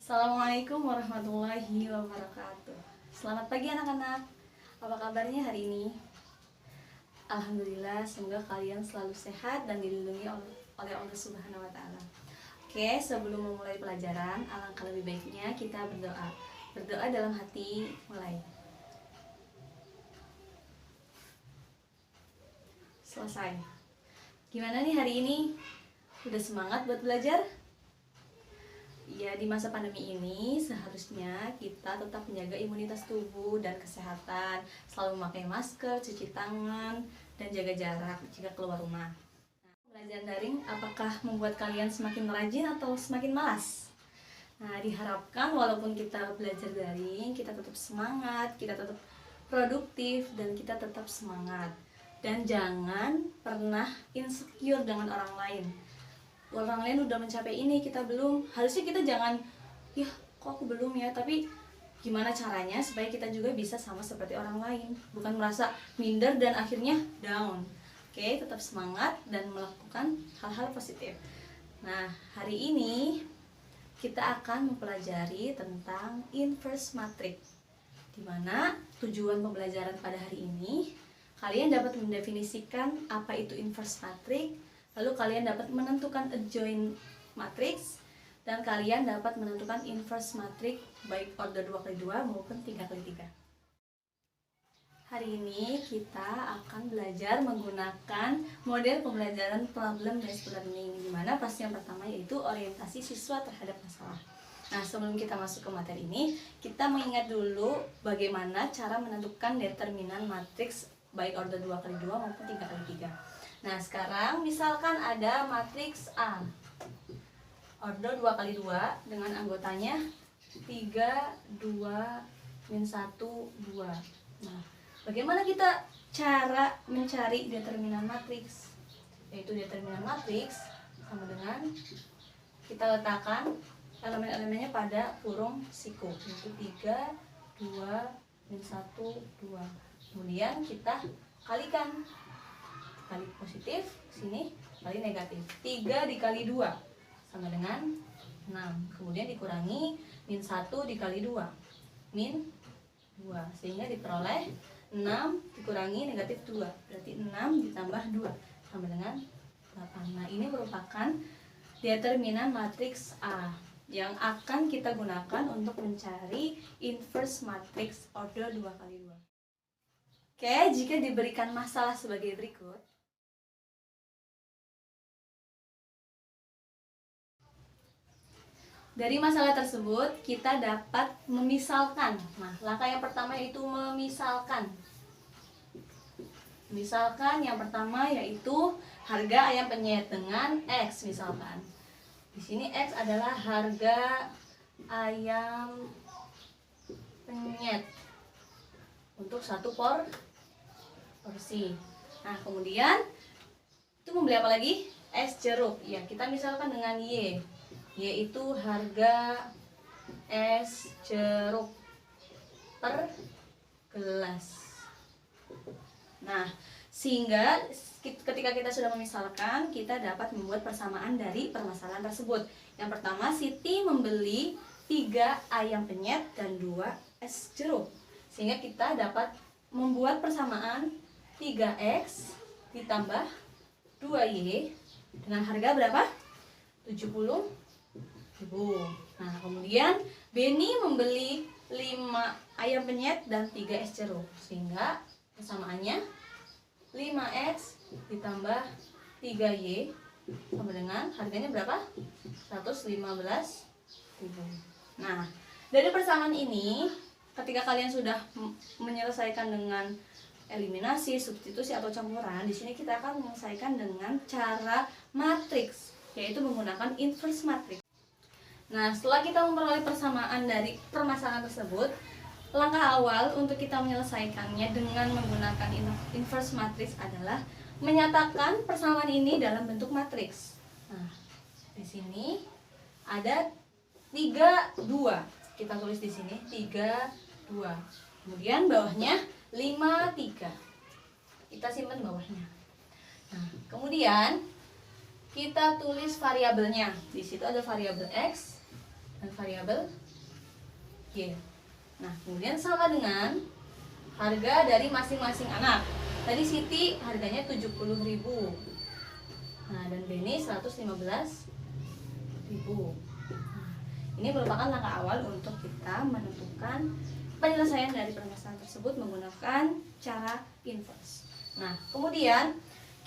Assalamualaikum warahmatullahi wabarakatuh. Selamat pagi anak-anak. Apa kabarnya hari ini? Alhamdulillah, semoga kalian selalu sehat dan dilindungi oleh Allah Subhanahu wa taala. Oke, sebelum memulai pelajaran, alangkah lebih baiknya kita berdoa. Berdoa dalam hati, mulai. Selesai. Gimana nih hari ini? Udah semangat buat belajar? Ya, di masa pandemi ini seharusnya kita tetap menjaga imunitas tubuh dan kesehatan, selalu memakai masker, cuci tangan, dan jaga jarak jika keluar rumah. Pembelajaran daring apakah membuat kalian semakin rajin atau semakin malas? Nah, diharapkan walaupun kita belajar daring, kita tetap semangat, kita tetap produktif, dan kita tetap semangat. Dan jangan pernah insecure dengan orang lain. Orang lain udah mencapai ini, kita belum. Harusnya kita jangan, ya kok aku belum ya, tapi gimana caranya supaya kita juga bisa sama seperti orang lain, bukan merasa minder dan akhirnya down. Oke, tetap semangat dan melakukan hal-hal positif. Nah, hari ini kita akan mempelajari tentang inverse matrix, dimana tujuan pembelajaran pada hari ini kalian dapat mendefinisikan apa itu inverse matrix. Lalu kalian dapat menentukan adjoint matrix, dan kalian dapat menentukan inverse matrix baik order 2x2 maupun 3x3. Hari ini kita akan belajar menggunakan model pembelajaran problem based learning, dimana pasti yang pertama yaitu orientasi siswa terhadap masalah. Nah, sebelum kita masuk ke materi ini, kita mengingat dulu bagaimana cara menentukan determinan matriks baik order 2x2 maupun 3x3. Nah, sekarang misalkan ada matriks A order 2x2 dengan anggotanya 3, 2, min 1, 2. Nah, bagaimana kita cara mencari determinan matriks? Yaitu determinan matriks sama dengan kita letakkan elemen-elemennya pada kurung siku, yaitu 3, 2, min 1, 2. Kemudian kita kalikan, kali positif, sini kali negatif. 3 dikali 2 sama dengan 6. Kemudian dikurangi min 1 dikali 2, min 2. Sehingga diperoleh 6 dikurangi negatif 2. Berarti 6 ditambah 2 sama dengan 8. Nah, ini merupakan determinan matriks A yang akan kita gunakan untuk mencari inverse matrix order 2x2. Oke, jika diberikan masalah sebagai berikut. Dari masalah tersebut, kita dapat memisalkan. Nah, langkah yang pertama yaitu memisalkan. Misalkan yang pertama yaitu harga ayam penyet dengan X misalkan. Di sini X adalah harga ayam penyet untuk satu porsi. Nah, kemudian itu membeli apa lagi? Es jeruk. Ya, kita misalkan dengan Y, yaitu harga es jeruk per gelas. Nah, sehingga ketika kita sudah memisalkan, kita dapat membuat persamaan dari permasalahan tersebut. Yang pertama, Siti membeli 3 ayam penyet dan 2 es jeruk. Sehingga kita dapat membuat persamaan 3X ditambah 2Y dengan harga berapa? 70.000. Nah, kemudian Beni membeli 5 ayam penyet dan 3 es jeruk, sehingga persamaannya 5X ditambah 3Y sama dengan harganya berapa? 115.000. Nah, dari persamaan ini, ketika kalian sudah menyelesaikan dengan eliminasi, substitusi atau campuran, di sini kita akan menyelesaikan dengan cara matriks, yaitu menggunakan inverse matrix. Nah, setelah kita memperoleh persamaan dari permasalahan tersebut, langkah awal untuk kita menyelesaikannya dengan menggunakan inverse matrix adalah menyatakan persamaan ini dalam bentuk matriks. Nah, di sini ada 3, 2. Kita tulis di sini 3, 2. Kemudian bawahnya 5, 3. Kita simpan bawahnya. Nah, kemudian kita tulis variabelnya. Di situ ada variabel X dan variabel Y. Nah, kemudian sama dengan harga dari masing-masing anak. Tadi Siti harganya 70.000. Nah, dan Beni 115.000. Nah, ini merupakan langkah awal untuk kita menentukan penyelesaian dari permasalahan tersebut menggunakan cara inverse. Nah, kemudian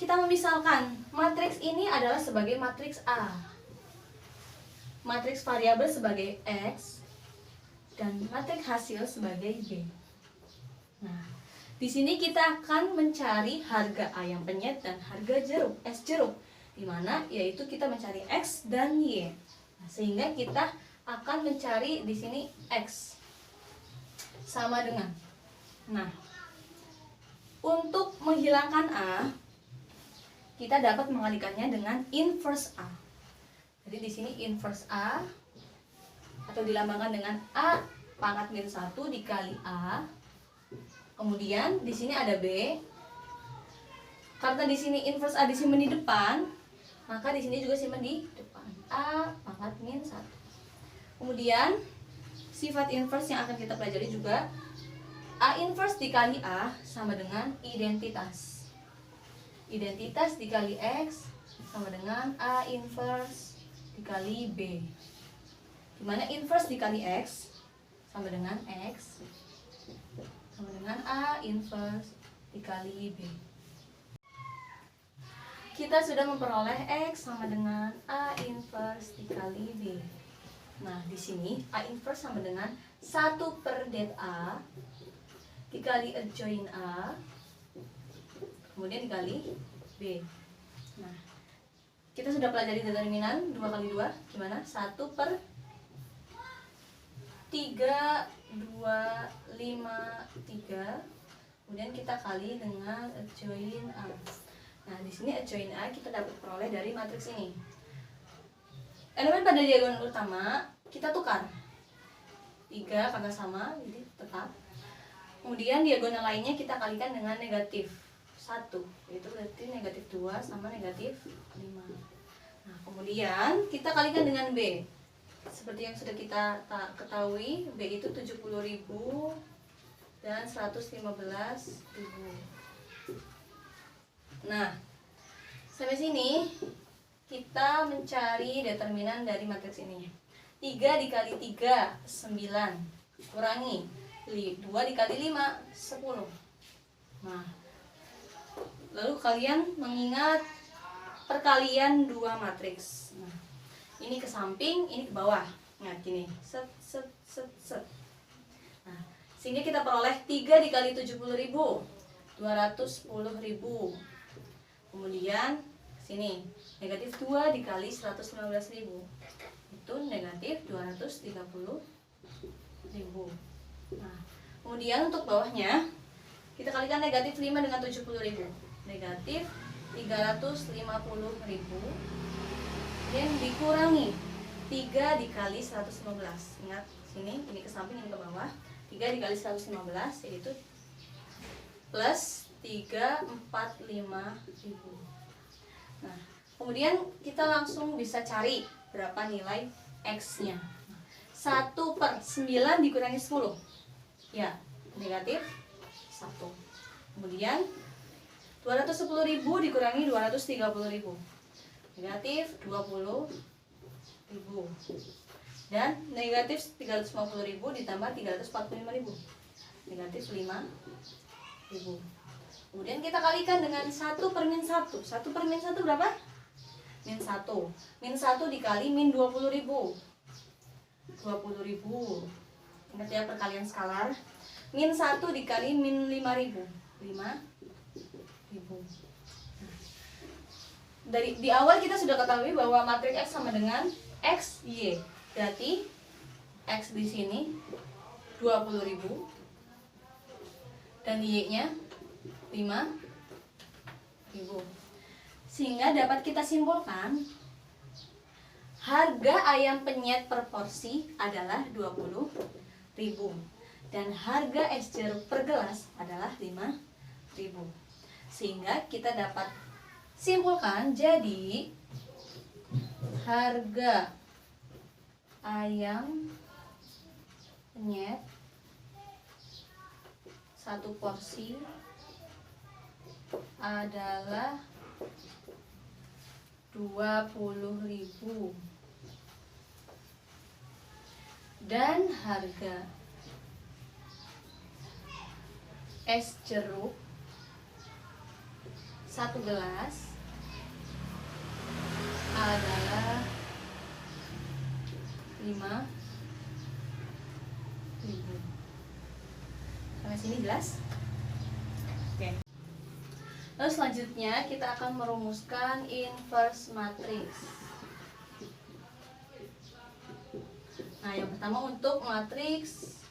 kita memisalkan matriks ini adalah sebagai matriks A, matriks variabel sebagai X, dan matriks hasil sebagai B. Nah, di sini kita akan mencari harga ayam penyet dan harga jeruk, es jeruk, di mana yaitu kita mencari X dan Y. Nah, sehingga kita akan mencari di sini X sama dengan. Nah, untuk menghilangkan A, kita dapat mengalihkannya dengan inverse A. Jadi di sini inverse A atau dilambangkan dengan A pangkat min 1 dikali A. Kemudian di sini ada B. Karena di sini inverse A disimpan di depan, maka di sini juga simpan di depan. A pangkat min 1. Kemudian sifat inverse yang akan kita pelajari juga, A inverse dikali A sama dengan identitas. Identitas dikali X sama dengan A inverse dikali B. Dimana inverse dikali X sama dengan X sama dengan A inverse dikali B. Kita sudah memperoleh X sama dengan A inverse dikali B. Nah, di sini A inverse sama dengan 1 per det A dikali adjoint A kemudian dikali B. Nah, kita sudah pelajari determinan 2 kali 2 gimana? 1 per 3, 2, 5, 3. Kemudian kita kali dengan adjoint A. Nah, di sini adjoint A kita dapat peroleh dari matriks ini. Elemen pada diagonal utama kita tukar 3 karena sama, jadi tetap. Kemudian diagonal lainnya kita kalikan dengan negatif 1, itu berarti negatif 2 sama negatif 5. Nah, kemudian kita kalikan dengan B. Seperti yang sudah kita ketahui, B itu 70.000 dan 115.000. Nah, sampai sini kita mencari determinan dari matriks ini. 3 dikali 3, 9. Kurangi 2 dikali 5, 10. Nah, lalu kalian mengingat perkalian 2 matriks. Nah, ini ke samping, ini ke bawah. Nah, gini. Set, set, set, set. Nah, sehingga kita peroleh 3 dikali 70.000, 210.000. Kemudian sini negatif 2 dikali 115.000, itu negatif 230.000. Nah, kemudian untuk bawahnya kita kalikan negatif 5 dengan 70.000, negatif 350.000. Dan dikurangi 3 dikali 115. Ingat sini, ini ke samping, ini ke bawah. 3 dikali 115 yaitu plus 345.000. Nah, kemudian kita langsung bisa cari berapa nilai X-nya. 1 per 9 dikurangi 10. Ya, negatif 1. Kemudian 210.000 dikurangi 230.000. Negatif 20.000. Dan negatif 350.000 ditambah 345.000. Negatif 5.000. Kemudian kita kalikan dengan 1 per min 1. 1 per min 1 berapa? Min 1. Min 1 dikali min 20.000. 20.000. Ingat ya perkalian skalar. Min 1 dikali min 5.000. 5.000. Di awal kita sudah ketahui bahwa matriks X sama dengan X, Y. Berarti X di sini 20.000 dan Y-nya 5.000. Sehingga dapat kita simpulkan harga ayam penyet per porsi adalah 20.000 dan harga es jeruk per gelas adalah 5.000. Sehingga kita dapat simpulkan jadi harga ayam penyet 1 porsi adalah 20.000 dan harga es jeruk 1 gelas adalah 5.000. Sampai sini jelas? Oke. Lalu selanjutnya kita akan merumuskan inverse matrix. Nah, yang pertama untuk matriks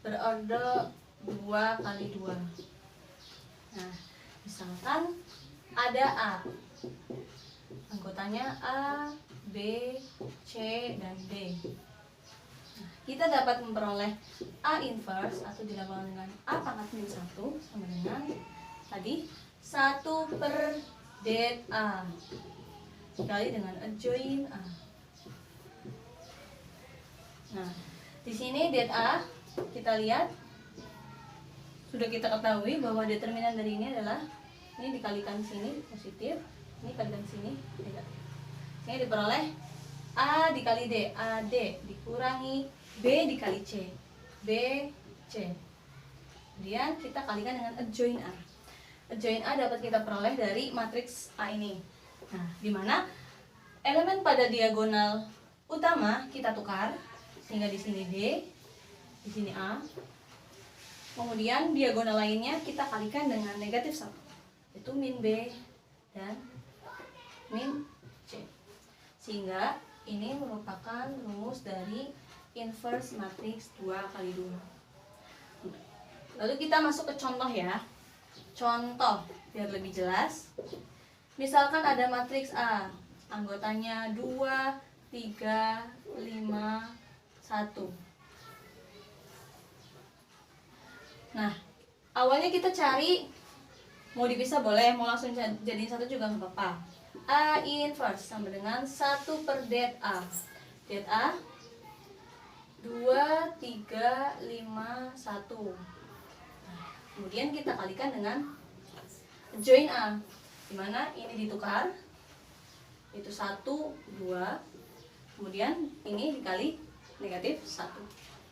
berorder 2 kali 2. Nah, misalkan ada A. Anggotanya A, B, C, dan D. Nah, kita dapat memperoleh A inverse atau dilambangkan dengan A pangkat min 1 sama dengan tadi 1 per det A dikali dengan adjoin A. Nah, di sini det A kita lihat sudah kita ketahui bahwa determinan dari ini adalah ini dikalikan sini positif, ini kalikan sini negatif. Sini diperoleh A dikali D, AD dikurangi B dikali C, BC. Kemudian kita kalikan dengan adjoin A. Adjoin A dapat kita peroleh dari matriks A ini. Nah, di mana elemen pada diagonal utama kita tukar sehingga di sini D, di sini A. Kemudian diagonal lainnya kita kalikan dengan negatif 1, itu min B dan min C. Sehingga ini merupakan rumus dari inverse matriks 2 kali 2. Lalu kita masuk ke contoh ya. Contoh biar lebih jelas. Misalkan ada matriks A, anggotanya 2, 3, 5, 1. Nah, awalnya kita cari, mau dipisah boleh, mau langsung jadiin 1 juga nggak apa-apa. A inverse sama dengan 1 per det A. Det A 2, 3, 5, 1. Nah, kemudian kita kalikan dengan join A, dimana ini ditukar, itu 1, 2. Kemudian ini dikali negatif 1,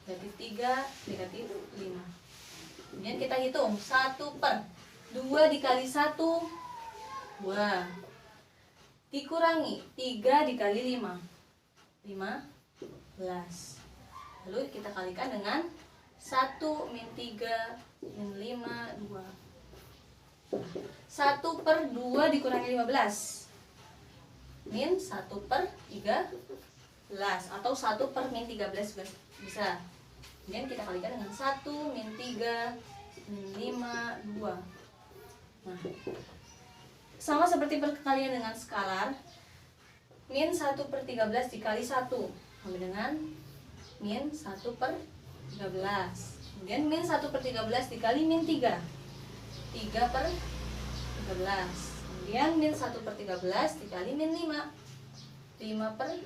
negatif 3, negatif 5. Kemudian kita hitung 1 per 2 dikali 1, 2, dikurangi 3 dikali 5, 15. Lalu kita kalikan dengan 1 min 3 min 5, 2. 1 per 2 dikurangi 15, min 1 per 13, atau 1 per min 13 juga bisa. Kemudian kita kalikan dengan 1 min 3 min 5, 2. Nah, sama seperti perkalian dengan skalar, min 1 per 13 dikali 1 sama dengan min 1 per 13. Kemudian min 1 per 13 dikali min 3, 3 per 13. Kemudian min 1 per 13 dikali min 5, 5 per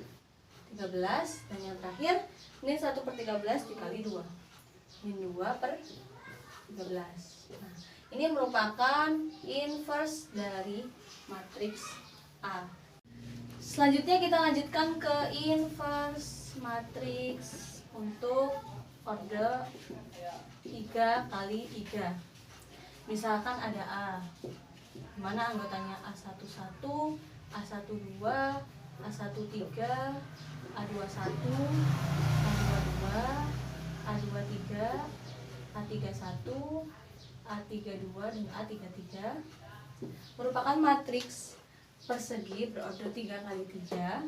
13. Dan yang terakhir min 1 per 13 dikali 2, min 2 per 13. Nah, ini merupakan inverse dari matriks A. Selanjutnya kita lanjutkan ke inverse matriks untuk order 3 kali 3. Misalkan ada A, mana anggotanya A11, A12, A13, A21, A22, A23, A31, A32, dan A33 merupakan matriks persegi berorder 3 kali 3.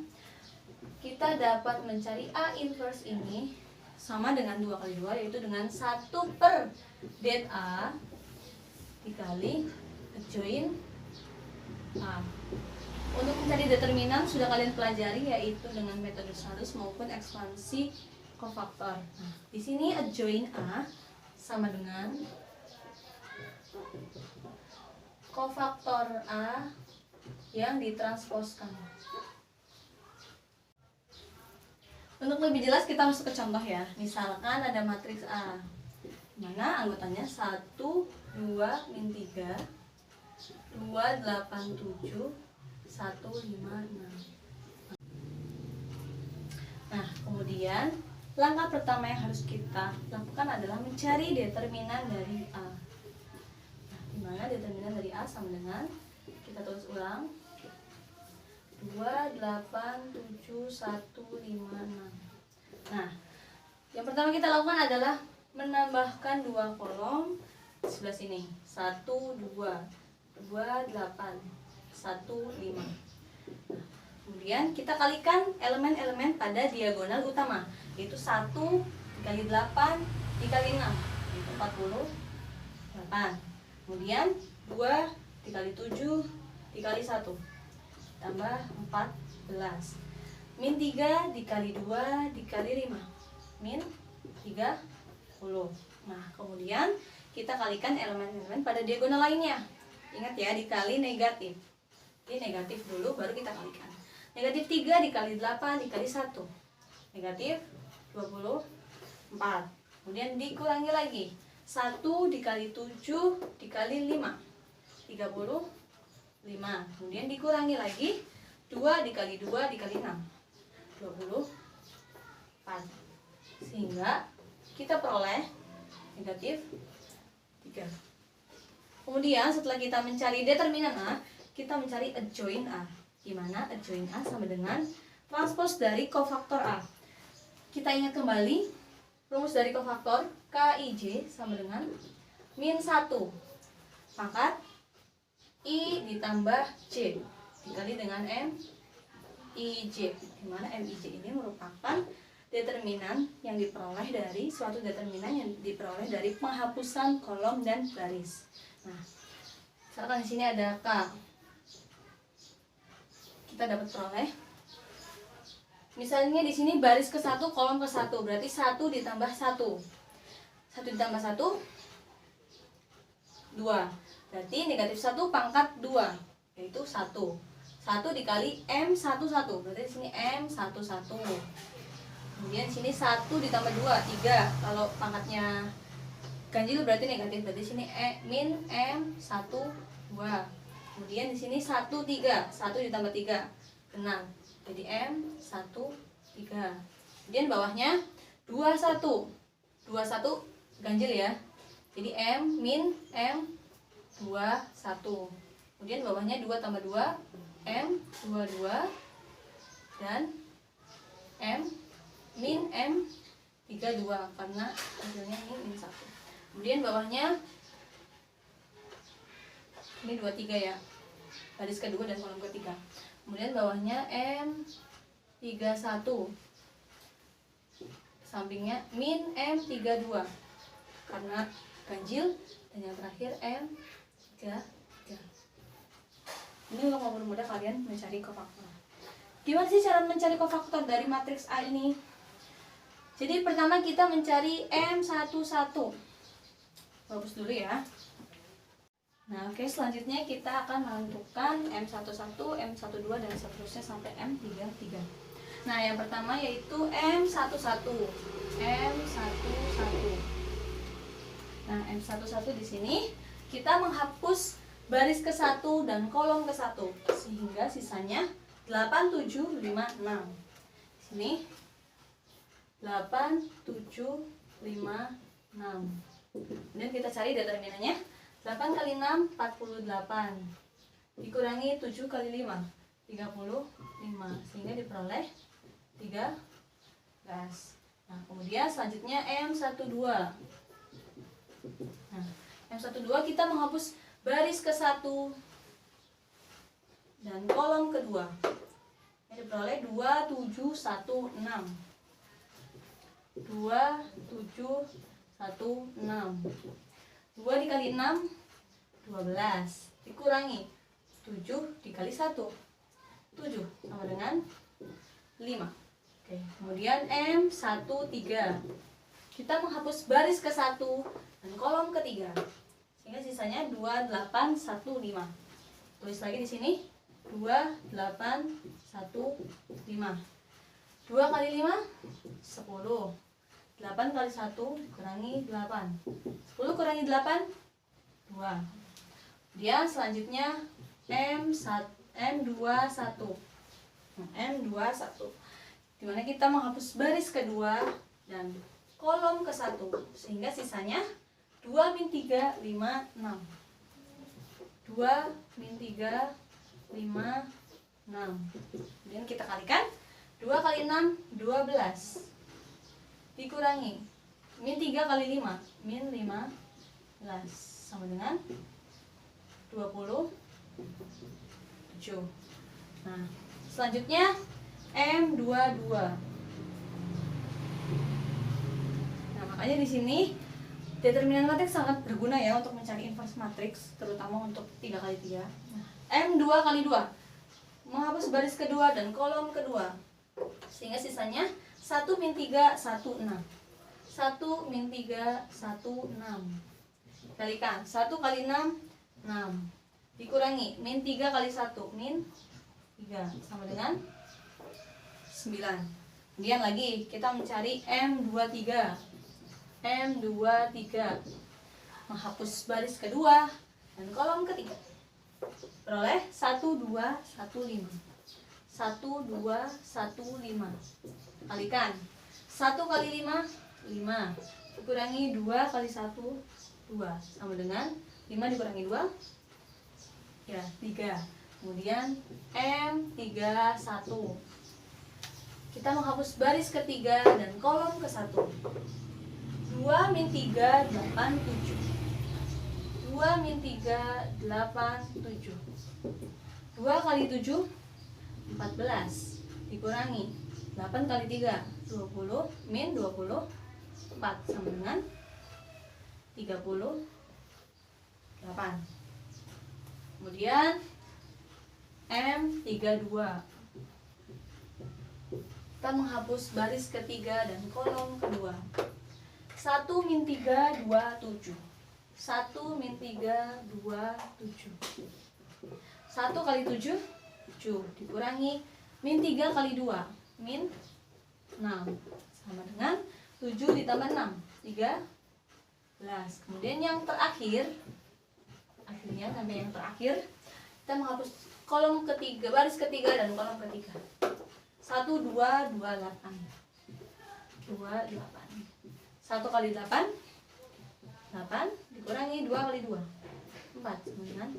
Kita dapat mencari A inverse ini sama dengan 2 kali 2, yaitu dengan 1 per det A dikali adjoin A. Untuk mencari determinan sudah kalian pelajari, yaitu dengan metode Charles maupun ekspansi kofaktor. Nah, di sini adjoin A sama dengan kofaktor A yang ditransposkan. Untuk lebih jelas kita masuk ke contoh ya. Misalkan ada matriks A, mana anggotanya 1, 2, min 3, 2, 8, 7, 1, 5, 6. Nah, kemudian langkah pertama yang harus kita lakukan adalah mencari determinan dari A. Nah, dimana determinan dari A sama dengan, kita tulis ulang, 2, 8, 7, 1, 5, 6. Nah, yang pertama kita lakukan adalah menambahkan 2 kolom di sebelah sini. 1, 2, 2, 8, 1, 5. Nah, kemudian kita kalikan elemen-elemen pada diagonal utama, yaitu 1 dikali 8 dikali 6, yaitu 48. Kemudian 2 dikali 7 dikali 1, tambah 14. Min 3 dikali 2 dikali 5, min 30. Nah, kemudian kita kalikan elemen-elemen pada diagonal lainnya. Ingat ya, dikali negatif. Ini negatif dulu, baru kita kalikan. Negatif 3 dikali 8 dikali 1, negatif 24. Kemudian dikurangi lagi, 1 dikali 7 dikali 5, 35. Kemudian dikurangi lagi, 2 dikali 2 dikali 6, 24. Sehingga kita peroleh negatif 3. Kemudian setelah kita mencari determinan A, kita mencari adjoint A. Gimana adjoint A sama dengan transpose dari kofaktor A. Kita ingat kembali rumus dari kofaktor Kij sama dengan min 1 pangkat I ditambah J dikali dengan Mij, dimana Mij ini merupakan determinan yang diperoleh dari suatu determinan yang diperoleh dari penghapusan kolom dan baris. Nah, misalkan di sini ada K, kita dapat peroleh. Misalnya di sini baris ke-1 kolom ke-1, berarti 1 ditambah 1. 1 ditambah 1 2. Berarti negatif 1 pangkat 2, yaitu 1. 1 dikali M11, berarti di sini M11. Kemudian di sini 1 ditambah 2 3. Kalau pangkatnya ganjil berarti negatif, berarti di sini min M12. Kemudian di sini 1 3, 1 ditambah 3 6, jadi M13. Kemudian bawahnya 21 ganjil ya, jadi M min M21. Kemudian bawahnya 2 tambah 2 M22 dan M min M32 karena hasilnya ini min 1. Kemudian bawahnya ini 23 ya, baris kedua dan kolom ketiga. Kemudian bawahnya M31, sampingnya min M32 karena ganjil, dan yang terakhir M33. Ini untuk mempermudah kalian mencari kofaktor. Gimana sih cara mencari kofaktor dari matriks A ini? Jadi pertama kita mencari M11. Fokus dulu ya. Nah, oke, selanjutnya kita akan menentukan M11, M12 dan seterusnya sampai M33. Nah, yang pertama yaitu M11. Nah, M11 di sini kita menghapus baris ke-1 dan kolom ke-1 sehingga sisanya 8, 7, 5, 6. Di sini 8, 7, 5, 6. Kemudian kita cari determinannya. 8 kali 6 48 dikurangi 7 kali 5 35, sehingga diperoleh 13. Nah, kemudian selanjutnya M12. Nah, M12 kita menghapus baris ke-1 dan kolom kedua. Ini diperoleh 2, 7, 1, 6. 2, 7, 1, 6. 2 dikali 6 12 dikurangi 7 dikali 1 7 sama dengan 5. Oke, kemudian M13 kita menghapus baris ke-1 dan kolom ketiga sehingga sisanya 2, 8, 1, 5. Tulis lagi di sini 2, 8, 1, 5. 2, 2 kali 5 10. 8 kali 1 kurangi 8. 10 kurangi 8 2. Kemudian selanjutnya M21 dimana kita menghapus baris kedua dan kolom ke-1 sehingga sisanya 2 min 3 5 6. 2 min 3 5 6. Kemudian kita kalikan 2 kali 6 12 dikurangi min 3 kali 5 min 15 sama dengan 27. Nah, selanjutnya M22. Nah, makanya di sini determinan matriks sangat berguna ya untuk mencari inverse matriks, terutama untuk 3 kali 3. Nah, M2 kali 2 menghapus baris kedua dan kolom kedua sehingga sisanya 1 min 3 1 6. 1 min 3 1 6. Kalikan 1 kali 6 6 dikurangi min 3 kali 1 min 3 sama dengan 9. Kemudian lagi kita mencari M23. M23 menghapus baris kedua dan kolom ketiga. Peroleh 1 2 1 5. 1 2 1 5. Kalikan 1 kali 5 5 dikurangi 2 kali 1 2 sama dengan 5 dikurangi 2 ya 3. Kemudian M31 kita menghapus baris ketiga dan kolom ke-1. 2 min 3 8 7. 2 min 3 8 7. 2 kali 7 14 dikurangi 8 kali 3 20 min 24 sama dengan 38. Kemudian M32 kita menghapus baris ketiga dan kolom kedua. 1 min 3 2 7. 1 min 3 2 7. 1 kali 7 7 dikurangi min 3 kali 2 min 6 sama dengan 7 ditambah 6 13. Kemudian yang terakhir, akhirnya sampai yang terakhir kita menghapus kolom ketiga, baris ketiga dan kolom ketiga. 1 2 2 8 2 8. 1 kali 8 8 dikurangi 2 kali 2 4 sama dengan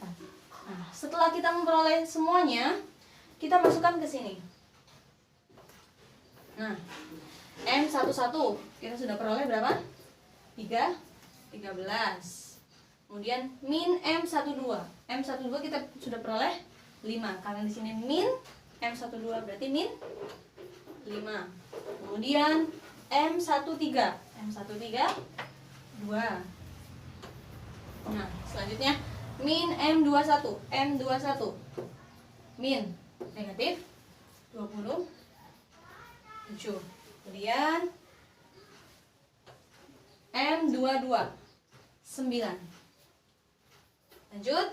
4. Nah, setelah kita memperoleh semuanya, kita masukkan ke sini. Nah, M11 kita sudah peroleh berapa? 13. Kemudian min M12. M12 kita sudah peroleh 5. Karena di sini min M12 berarti min 5. Kemudian M13. M13 2. Nah, selanjutnya min M21. M21 min negatif 27. Kemudian M22 9. Lanjut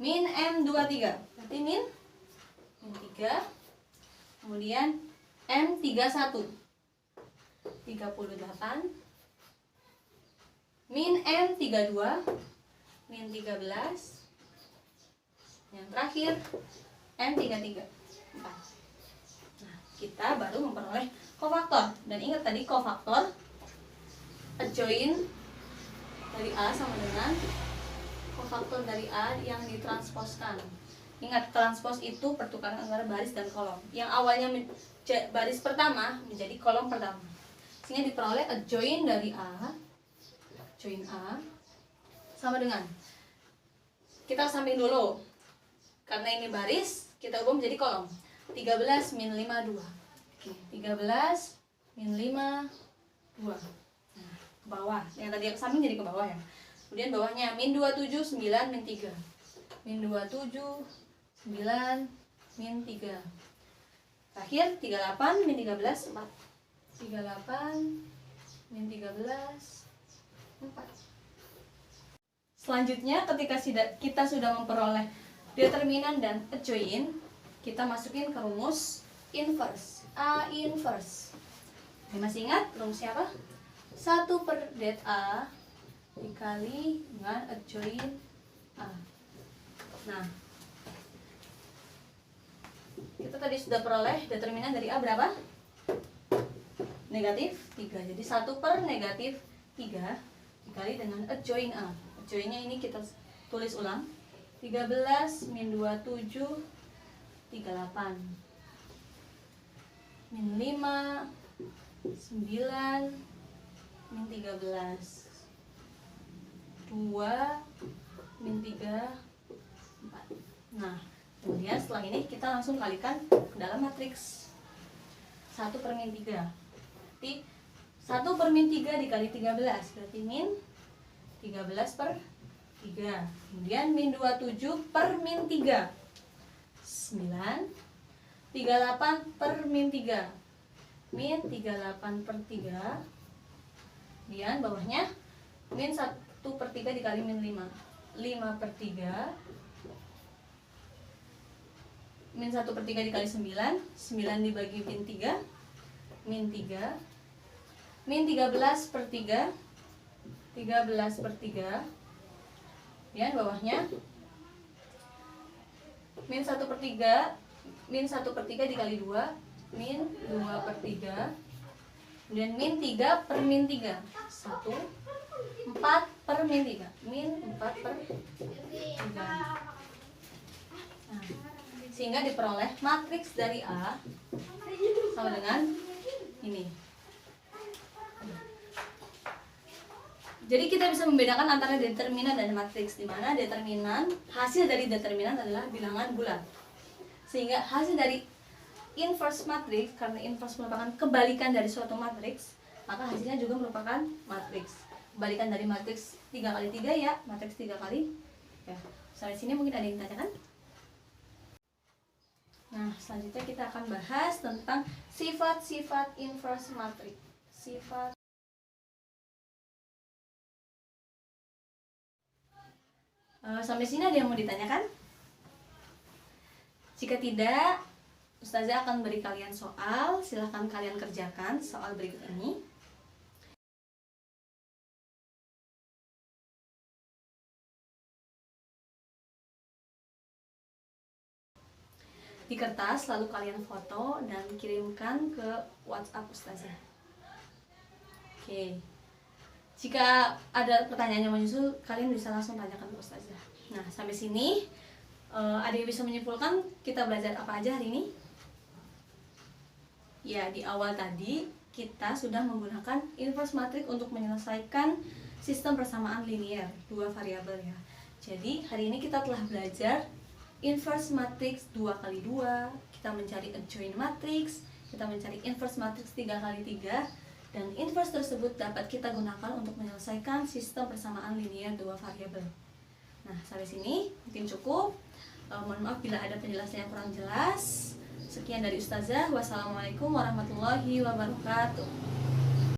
min M23 berarti min 3. Kemudian M31 38. Min M32 min 13. Yang terakhir M33 4. Nah, kita baru memperoleh kofaktor. Dan ingat tadi kofaktor adjoin dari A sama dengan kofaktor dari A yang ditransposkan. Ingat, transpos itu pertukaran antara baris dan kolom. Yang awalnya baris pertama menjadi kolom pertama. Sehingga diperoleh adjoin dari A, join A sama dengan, kita samping dulu. Karena ini baris, kita ubah menjadi kolom. 13 min 5 2. Oke, 13 min 5 2. Nah, ke bawah. Yang tadi yang samping jadi ke bawah ya. Kemudian bawahnya min 27 9 min 3. Min 27 9 min 3. Terakhir 38 min 13 4. 38 min 13 4. Selanjutnya ketika kita sudah memperoleh determinan dan adjoin, kita masukin ke rumus inverse. A inverse. Masih ingat rumusnya apa? 1/det A dikali dengan adjoint A. Nah, kita tadi sudah peroleh determinan dari A berapa? Negatif 3. Jadi 1/-3 dikali dengan adjoint A. Adjointnya ini kita tulis ulang. 13 min 27 38 min 5 9 min 13 2 min 3 4. Nah, kemudian setelah ini kita langsung kalikan ke dalam matriks 1/-3. Berarti 1/-3 dikali 13 berarti min 13/3. Kemudian min 27/-3 9. 38/-3 min 38/3. Kemudian bawahnya min 1/3 dikali min 5 5/3 min 1/3 dikali 9 9 dibagi min 3 min 3 min 13/3 13/3. Kemudian bawahnya min 1/3 min 1/3 dikali 2 min 2/3. Kemudian min 3/-3 1 4/-3 min 4/3. Nah, sehingga diperoleh matriks dari A sama dengan ini. Jadi kita bisa membedakan antara determinan dan matriks, di mana determinan, hasil dari determinan adalah bilangan bulat. Sehingga hasil dari inverse matriks, karena inverse merupakan kebalikan dari suatu matriks, maka hasilnya juga merupakan matriks. Kebalikan dari matriks 3x3 ya, matriks 3x ya. Sampai sini mungkin ada yang ditanyakan? Nah, selanjutnya kita akan bahas tentang sifat-sifat inverse matriks. Sampai sini ada yang mau ditanyakan? Jika tidak, Ustazah akan beri kalian soal. Silahkan kalian kerjakan soal berikut ini. Di kertas lalu kalian foto dan kirimkan ke WhatsApp Ustazah. Oke. Jika ada pertanyaan yang menyusul, kalian bisa langsung tanyakan ke Ustazah. Nah, sampai sini ada yang bisa menyimpulkan kita belajar apa aja hari ini? Ya, di awal tadi kita sudah menggunakan inverse matrix untuk menyelesaikan sistem persamaan linear dua variabel ya. Jadi hari ini kita telah belajar inverse matrix 2x2, kita mencari adjoint matrix, kita mencari inverse matrix 3x3, dan inverse tersebut dapat kita gunakan untuk menyelesaikan sistem persamaan linear dua variabel. Nah, sampai sini mungkin cukup. Mohon maaf bila ada penjelasan yang kurang jelas. Sekian dari Ustazah. Wassalamualaikum warahmatullahi wabarakatuh.